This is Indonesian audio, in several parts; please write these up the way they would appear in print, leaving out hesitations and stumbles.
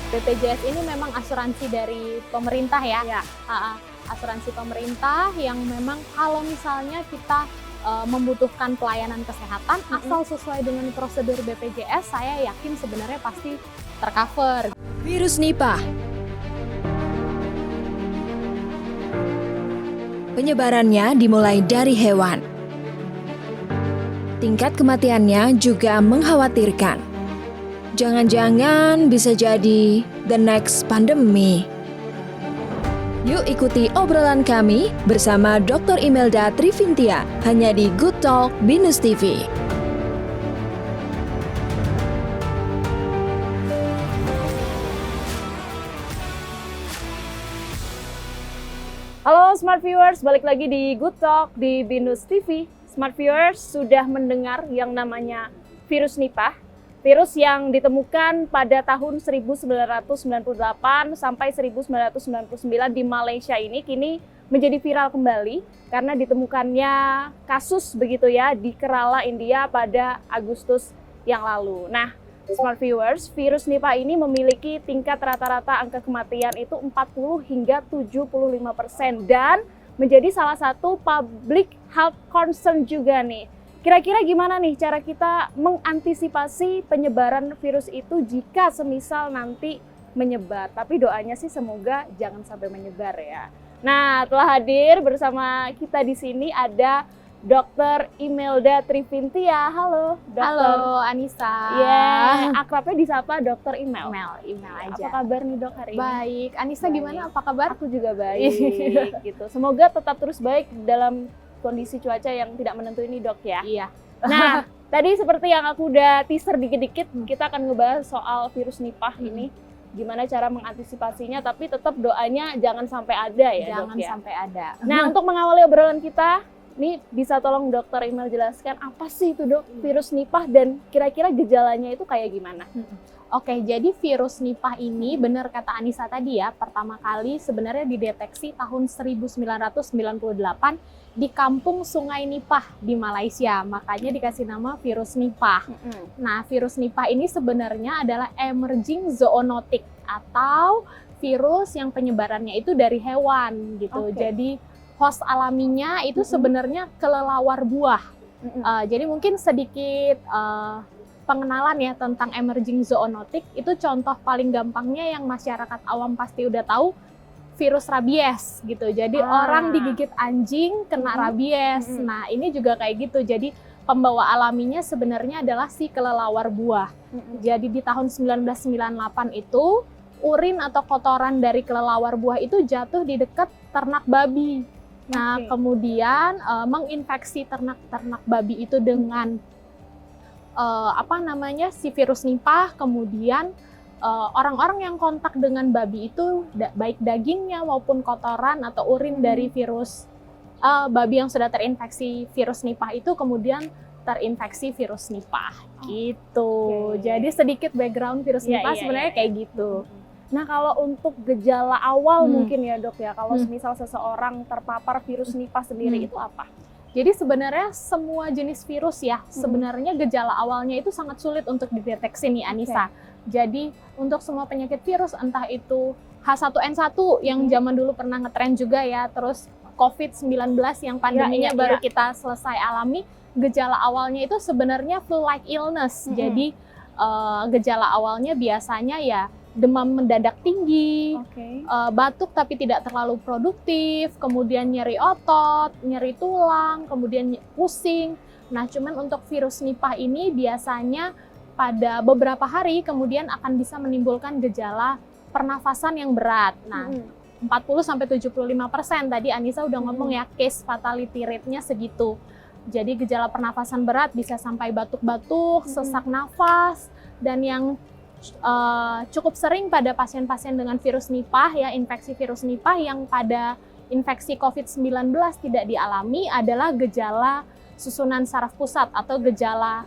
BPJS ini memang asuransi dari pemerintah ya. Ya. Asuransi pemerintah yang memang kalau misalnya kita membutuhkan pelayanan kesehatan asal sesuai dengan prosedur BPJS, saya yakin sebenarnya pasti tercover. Virus Nipah. Penyebarannya dimulai dari hewan. Tingkat kematiannya juga mengkhawatirkan. Jangan-jangan bisa jadi the next pandemi. Yuk ikuti obrolan kami bersama Dr. Imelda Trivintia hanya di Good Talk Binus TV. Halo Smart Viewers, balik lagi di Good Talk di Binus TV. Smart Viewers sudah mendengar yang namanya virus Nipah, virus yang ditemukan pada tahun 1998 sampai 1999 di Malaysia ini kini menjadi viral kembali karena ditemukannya kasus begitu ya di Kerala, India pada Agustus yang lalu. Nah, Smart Viewers, virus Nipah ini memiliki tingkat rata-rata angka kematian itu 40 hingga 75% dan menjadi salah satu public health concern juga nih. Kira-kira gimana nih cara kita mengantisipasi penyebaran virus itu jika semisal nanti menyebar? Tapi doanya sih semoga jangan sampai menyebar ya. Nah, telah hadir bersama kita di sini ada Dr. Imelda Trivintia. Halo, Dokter. Halo Anissa. Ya, akrabnya disapa Dr. Imel. Email aja. Apa kabar nih Dok hari ini? Baik, Anissa Baik. gimana? Apa kabar? Aku juga baik gitu. Semoga tetap terus baik dalam kondisi cuaca yang tidak menentu ini Dok ya. Iya. Nah, tadi seperti yang aku udah teaser dikit-dikit, kita akan ngebahas soal virus Nipah ini. Gimana cara mengantisipasinya, tapi tetap doanya jangan sampai ada ya Jangan Dok ya. sampai ada. Nah, untuk mengawali obrolan kita, nih bisa tolong Dokter Imel jelaskan apa sih itu Dok virus Nipah dan kira-kira gejalanya itu kayak gimana? Oke, jadi virus Nipah ini benar kata Anissa tadi ya, pertama kali sebenarnya dideteksi tahun 1998 di kampung Sungai Nipah di Malaysia, makanya dikasih nama virus Nipah. Nah, virus Nipah ini sebenarnya adalah emerging zoonotic atau virus yang penyebarannya itu dari hewan gitu. Oke. Jadi host alaminya itu sebenarnya kelelawar buah. Jadi mungkin sedikit pengenalan ya tentang emerging zoonotic, itu contoh paling gampangnya yang masyarakat awam pasti udah tahu, virus rabies gitu. Jadi orang digigit anjing kena rabies. Nah, ini juga kayak gitu. Jadi pembawa alaminya sebenarnya adalah si kelelawar buah. Jadi di tahun 1998 itu urin atau kotoran dari kelelawar buah itu jatuh di dekat ternak babi. Nah, kemudian menginfeksi ternak babi itu dengan si virus Nipah. Kemudian orang-orang yang kontak dengan babi itu baik dagingnya maupun kotoran atau urin dari virus babi yang sudah terinfeksi virus Nipah itu kemudian terinfeksi virus Nipah gitu. Jadi sedikit background virus Nipah sebenarnya kayak gitu. Nah, kalau untuk gejala awal mungkin ya Dok ya, kalau misal seseorang terpapar virus Nipah sendiri itu apa? Jadi sebenarnya semua jenis virus ya, sebenarnya gejala awalnya itu sangat sulit untuk dideteksi nih Anissa. Jadi untuk semua penyakit virus, entah itu H1N1 yang zaman dulu pernah ngetren juga ya, terus COVID-19 yang pandeminya baru kita selesai alami, gejala awalnya itu sebenarnya flu-like illness. Jadi gejala awalnya biasanya ya demam mendadak tinggi, batuk tapi tidak terlalu produktif, kemudian nyeri otot, nyeri tulang, kemudian pusing. Nah, cuman untuk virus Nipah ini biasanya pada beberapa hari kemudian akan bisa menimbulkan gejala pernafasan yang berat. Nah, 40-75% tadi Anissa udah ngomong ya, case fatality rate-nya segitu. Jadi gejala pernafasan berat bisa sampai batuk-batuk, sesak nafas, dan yang cukup sering pada pasien-pasien dengan virus Nipah ya, infeksi virus Nipah yang pada infeksi COVID-19 tidak dialami adalah gejala susunan saraf pusat atau gejala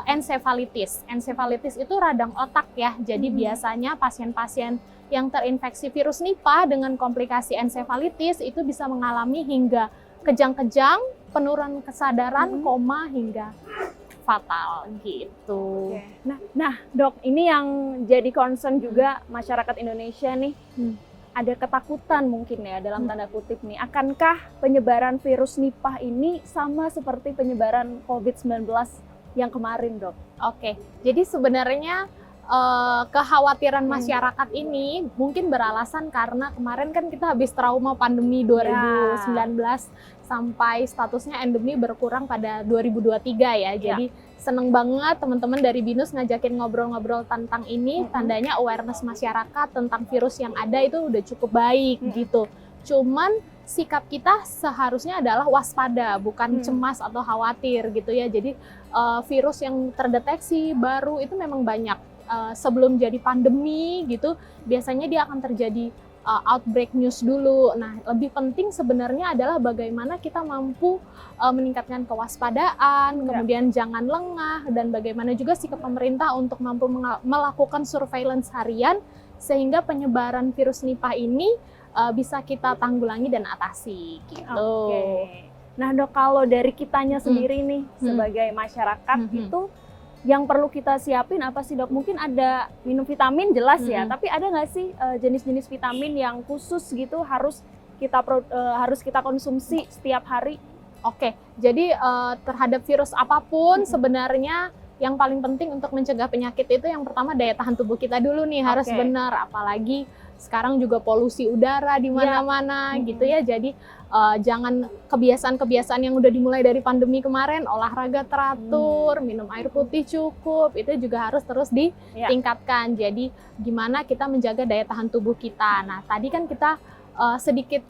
ensefalitis. Ensefalitis itu radang otak ya, jadi biasanya pasien-pasien yang terinfeksi virus Nipah dengan komplikasi ensefalitis itu bisa mengalami hingga kejang-kejang, penurunan kesadaran, koma hingga fatal gitu. Nah, Nah, Dok, ini yang jadi concern juga masyarakat Indonesia nih. Ada ketakutan mungkin ya dalam tanda kutip nih. Akankah penyebaran virus Nipah ini sama seperti penyebaran COVID-19 yang kemarin, Dok? Oke, jadi sebenarnya kekhawatiran masyarakat ini mungkin beralasan karena kemarin kan kita habis trauma pandemi 2019 sampai statusnya endemi berkurang pada 2023 ya. Jadi seneng banget teman-teman dari BINUS ngajakin ngobrol-ngobrol tentang ini, tandanya awareness masyarakat tentang virus yang ada itu udah cukup baik gitu. Cuman sikap kita seharusnya adalah waspada, bukan cemas atau khawatir gitu ya. Jadi virus yang terdeteksi baru itu memang banyak. Sebelum jadi pandemi gitu, biasanya dia akan terjadi outbreak news dulu. Nah, lebih penting sebenarnya adalah bagaimana kita mampu meningkatkan kewaspadaan, kemudian jangan lengah, dan bagaimana juga sikap pemerintah untuk mampu melakukan surveillance harian sehingga penyebaran virus Nipah ini bisa kita tanggulangi dan atasi gitu. Oke. Nah, Dok, kalau dari kitanya sendiri nih sebagai masyarakat itu yang perlu kita siapin apa sih, Dok? Mungkin ada minum vitamin jelas ya, tapi ada nggak sih jenis-jenis vitamin yang khusus gitu harus kita konsumsi setiap hari? Oke, jadi terhadap virus apapun sebenarnya yang paling penting untuk mencegah penyakit itu yang pertama daya tahan tubuh kita dulu nih harus benar, apalagi sekarang juga polusi udara di mana-mana gitu ya. Jadi jangan kebiasaan-kebiasaan yang udah dimulai dari pandemi kemarin, olahraga teratur, minum air putih cukup, itu juga harus terus ditingkatkan. Jadi gimana kita menjaga daya tahan tubuh kita. Nah, tadi kan kita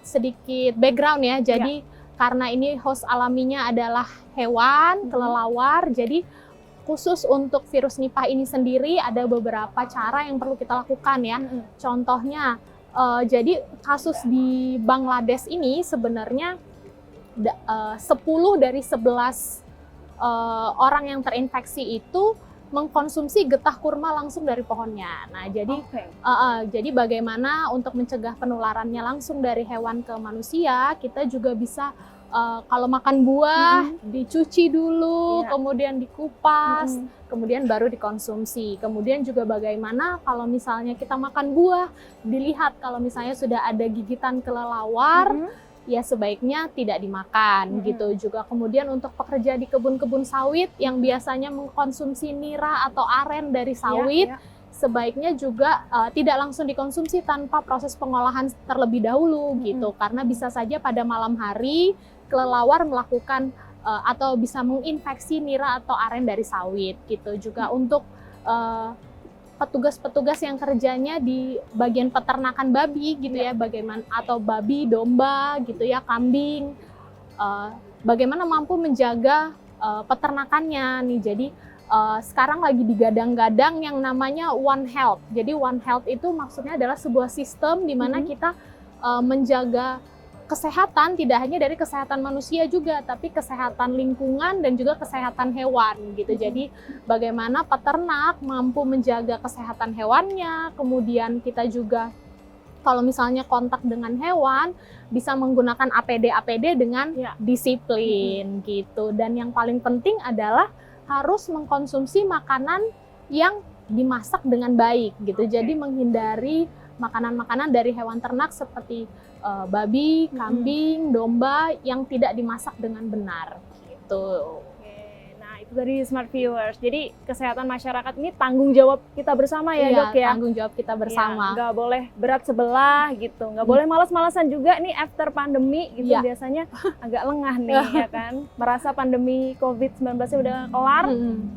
sedikit background ya. Jadi karena ini host alaminya adalah hewan, kelelawar, jadi khusus untuk virus Nipah ini sendiri ada beberapa cara yang perlu kita lakukan ya. Contohnya, jadi kasus di Bangladesh ini sebenarnya 10 dari 11 orang yang terinfeksi itu mengkonsumsi getah kurma langsung dari pohonnya. Nah, jadi bagaimana untuk mencegah penularannya langsung dari hewan ke manusia, kita juga bisa kalau makan buah dicuci dulu, kemudian dikupas, kemudian baru dikonsumsi. Kemudian juga bagaimana kalau misalnya kita makan buah, dilihat kalau misalnya sudah ada gigitan kelelawar, ya sebaiknya tidak dimakan gitu. Juga kemudian untuk pekerja di kebun-kebun sawit yang biasanya mengkonsumsi nira atau aren dari sawit, sebaiknya juga tidak langsung dikonsumsi tanpa proses pengolahan terlebih dahulu gitu. Karena bisa saja pada malam hari kelelawar melakukan atau bisa menginfeksi nira atau aren dari sawit gitu. Juga untuk petugas-petugas yang kerjanya di bagian peternakan babi gitu ya, bagaimana atau babi, domba gitu ya, kambing, bagaimana mampu menjaga peternakannya nih. Jadi sekarang lagi digadang-gadang yang namanya One Health. Jadi One Health itu maksudnya adalah sebuah sistem di mana kita menjaga kesehatan tidak hanya dari kesehatan manusia juga, tapi kesehatan lingkungan dan juga kesehatan hewan gitu. Jadi bagaimana peternak mampu menjaga kesehatan hewannya, kemudian kita juga kalau misalnya kontak dengan hewan bisa menggunakan APD dengan disiplin gitu. Dan yang paling penting adalah harus mengkonsumsi makanan yang dimasak dengan baik gitu. Jadi menghindari makanan-makanan dari hewan ternak seperti babi, kambing, domba yang tidak dimasak dengan benar gitu. Nah, itu dari Smart Viewers. Jadi kesehatan masyarakat ini tanggung jawab kita bersama ya, Dok ya. Tanggung jawab kita bersama. Nggak boleh berat sebelah gitu, nggak boleh malas-malasan juga nih after pandemi gitu. Biasanya agak lengah nih ya kan. Merasa pandemi COVID-19 udah kelar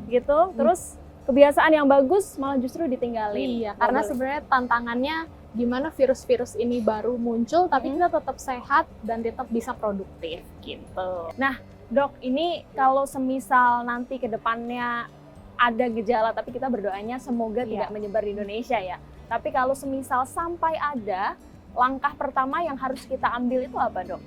gitu, terus kebiasaan yang bagus malah justru ditinggalin. Iya, karena sebenarnya tantangannya gimana virus-virus ini baru muncul, tapi kita tetap sehat dan tetap bisa produktif gitu. Nah, Dok, ini kalau semisal nanti ke depannya ada gejala, tapi kita berdoanya semoga tidak menyebar di Indonesia ya. Tapi kalau semisal sampai ada, langkah pertama yang harus kita ambil itu apa, Dok?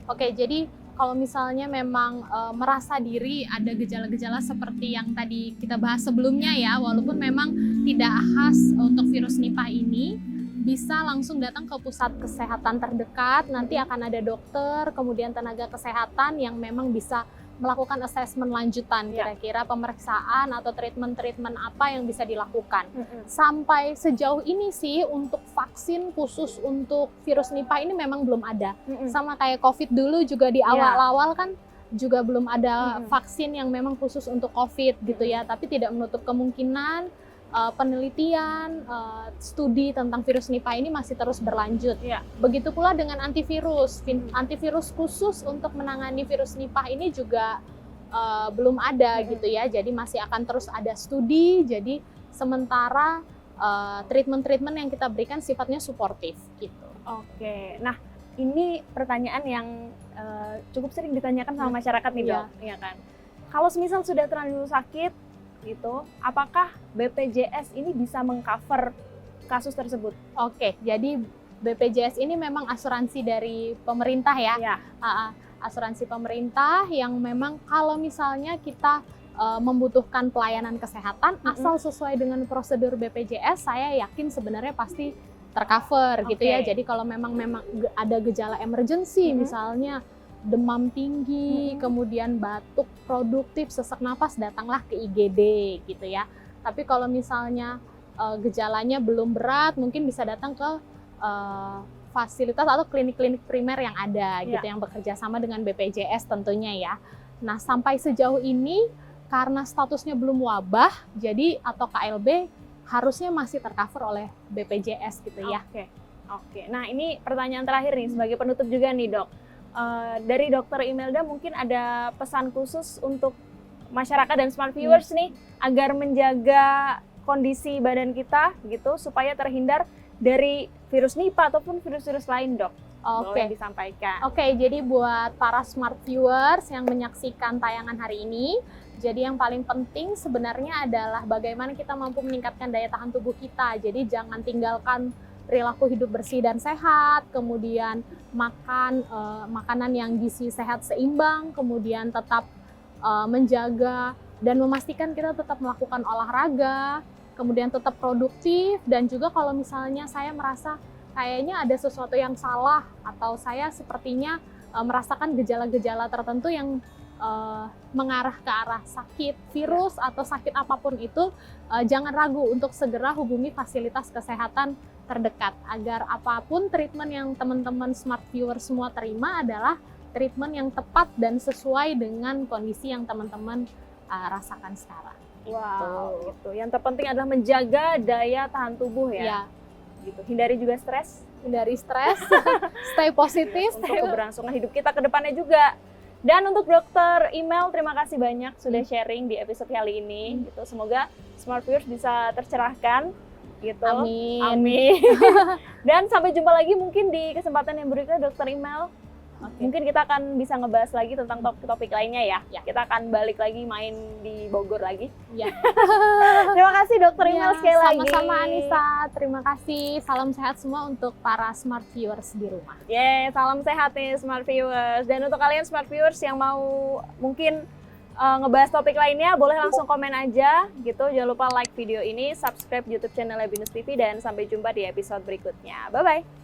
Oke, jadi kalau misalnya memang merasa diri ada gejala-gejala seperti yang tadi kita bahas sebelumnya ya, walaupun memang tidak khas untuk virus Nipah ini, bisa langsung datang ke pusat kesehatan terdekat, nanti akan ada dokter, kemudian tenaga kesehatan yang memang bisa melakukan assessment lanjutan, kira-kira pemeriksaan atau treatment apa yang bisa dilakukan. Sampai sejauh ini sih untuk vaksin khusus untuk virus Nipah ini memang belum ada. Sama kayak COVID dulu juga di awal-awal kan juga belum ada vaksin yang memang khusus untuk COVID gitu ya, tapi tidak menutup kemungkinan penelitian, studi tentang virus Nipah ini masih terus berlanjut. Begitu pula dengan antivirus. Antivirus khusus untuk menangani virus Nipah ini juga belum ada gitu ya. Jadi masih akan terus ada studi. Jadi sementara treatment-treatment yang kita berikan sifatnya suportif gitu. Oke. Nah, ini pertanyaan yang cukup sering ditanyakan sama masyarakat nih, Dok. Iya kan? Kalau semisal sudah terlanjur sakit gitu, apakah BPJS ini bisa mengcover kasus tersebut? Oke, jadi BPJS ini memang asuransi dari pemerintah ya. Asuransi pemerintah yang memang kalau misalnya kita membutuhkan pelayanan kesehatan asal sesuai dengan prosedur BPJS, saya yakin sebenarnya pasti tercover gitu ya. Jadi kalau memang ada gejala emergency misalnya demam tinggi, kemudian batuk produktif, sesak napas, datanglah ke IGD gitu ya. Tapi kalau misalnya gejalanya belum berat, mungkin bisa datang ke fasilitas atau klinik-klinik primer yang ada gitu, yang bekerja sama dengan BPJS tentunya ya. Nah, sampai sejauh ini karena statusnya belum wabah, jadi atau KLB harusnya masih tercover oleh BPJS gitu ya. Oke. Nah, ini pertanyaan terakhir nih sebagai penutup juga nih, Dok. Dari Dokter Imelda mungkin ada pesan khusus untuk masyarakat dan smart viewers nih agar menjaga kondisi badan kita gitu supaya terhindar dari virus Nipah ataupun virus-virus lain, Dok. Boleh disampaikan. Jadi buat para smart viewers yang menyaksikan tayangan hari ini, jadi yang paling penting sebenarnya adalah bagaimana kita mampu meningkatkan daya tahan tubuh kita. Jadi jangan tinggalkan perilaku hidup bersih dan sehat, kemudian makan makanan yang gizi sehat seimbang, kemudian tetap menjaga dan memastikan kita tetap melakukan olahraga, kemudian tetap produktif, dan juga kalau misalnya saya merasa kayaknya ada sesuatu yang salah atau saya sepertinya merasakan gejala-gejala tertentu yang mengarah ke arah sakit virus atau sakit apapun itu, jangan ragu untuk segera hubungi fasilitas kesehatan terdekat agar apapun treatment yang teman-teman smart viewer semua terima adalah treatment yang tepat dan sesuai dengan kondisi yang teman-teman rasakan sekarang. Wow, gitu. Yang terpenting adalah menjaga daya tahan tubuh ya. Gitu. Hindari juga stres. Hindari stres, stay positif untuk keberlangsungan hidup kita ke depannya juga. Dan untuk Dokter Imel, terima kasih banyak sudah sharing di episode kali ini. Gitu. Semoga smart viewers bisa tercerahkan. Gitu. Amin. Dan sampai jumpa lagi mungkin di kesempatan yang berikutnya, Dokter Imel. Mungkin kita akan bisa ngebahas lagi tentang topik-topik lainnya ya. Kita akan balik lagi main di Bogor lagi. Terima kasih Dokter Imel sekali lagi. Sama-sama Anissa, terima kasih. Salam sehat semua untuk para smart viewers di rumah. Salam sehat nih smart viewers. Dan untuk kalian smart viewers yang mau mungkin ngebahas topik lainnya, boleh langsung komen aja gitu. Jangan lupa like video ini, subscribe YouTube channel Binus TV, dan sampai jumpa di episode berikutnya. Bye-bye.